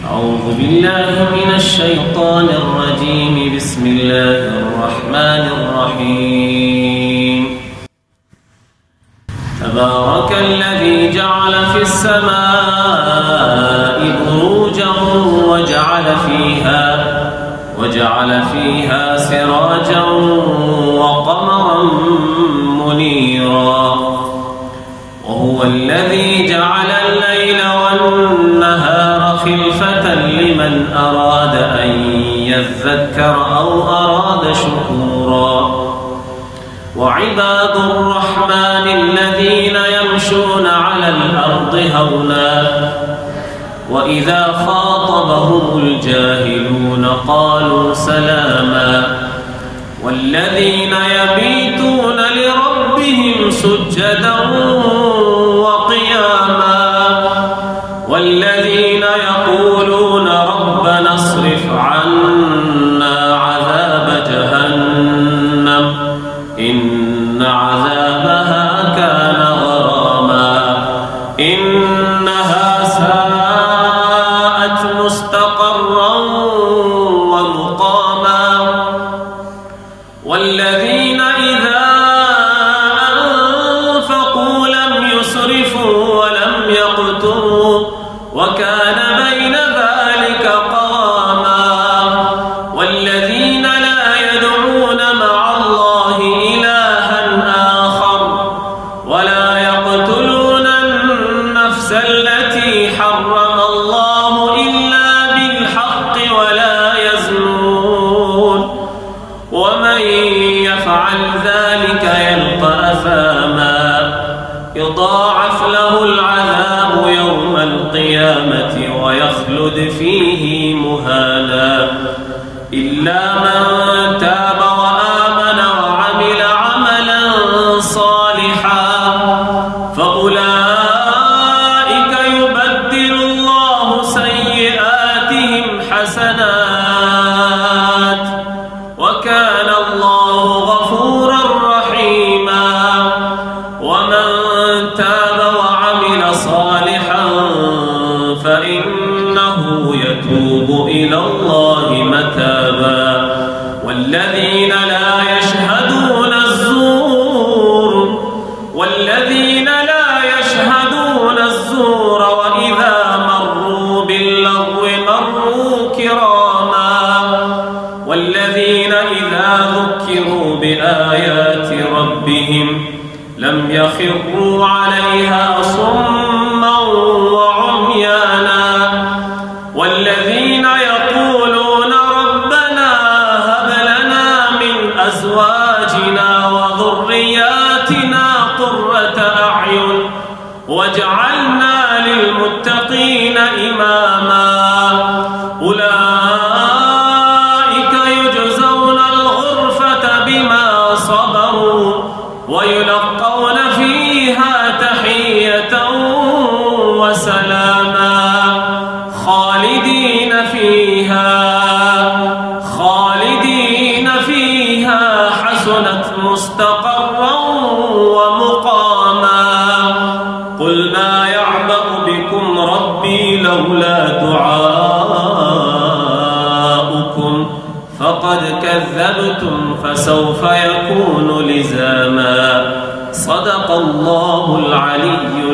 أعوذ بالله من الشيطان الرجيم. بسم الله الرحمن الرحيم. تبارك الذي جعل في السماء بروجا وجعل فيها سراجا وقمرا منيرا، وهو الذي جعل الليل والنهار خلفة لمن أراد أن يذكر أو أراد شكورا. وعباد الرحمن الذين يمشون على الأرض هونا وإذا خاطبهم الجاهلون قالوا سلاما، والذين يبيتون لربهم سجدا وقياما، والذين يقولون ربنا اصرف عنا عذاب جهنم إن عذابها كان غراما إنها ساءت مستقرا ومقاما. والذين إذا أنفقوا لم يسرفوا ولم يقتروا وكان بين ذلك قواما. والذين لا يدعون مع الله إلها آخر ولا يقتلون النفس التي حرم الله إلا بالحق ولا يزنون، ومن يفعل ذلك يلقى أثاما يضاعف له العذاب يوم القيامة ويخلد فيه مهانا، إلا من تاب وآمن وعمل عملا صالحا فأولئك يبدل الله سيئاتهم حسنات وكان الله غفورا رحيما. ومن تاب وعمل صالحا فإنه يتوب إلى الله متابا. والذين لا يشهدون الزور وإذا مروا باللغو مروا كراما. والذين إذا ذكروا بآيات ربهم لم يخروا عليها صما وعميانا. والذين يقولون ربنا هب لنا من أزواجنا وذرياتنا قرة أعين واجعلنا للمتقين إماما. أولئك يجزون الغرفة بما صبروا ويلقون فيها تحية وسلاما خالدين فيها حسنت مستقرا ومقاما. قل ما يعبأ بكم ربي لولا دعاؤكم فقد كذبتم فسوف يكون لزاما. صدق الله العلي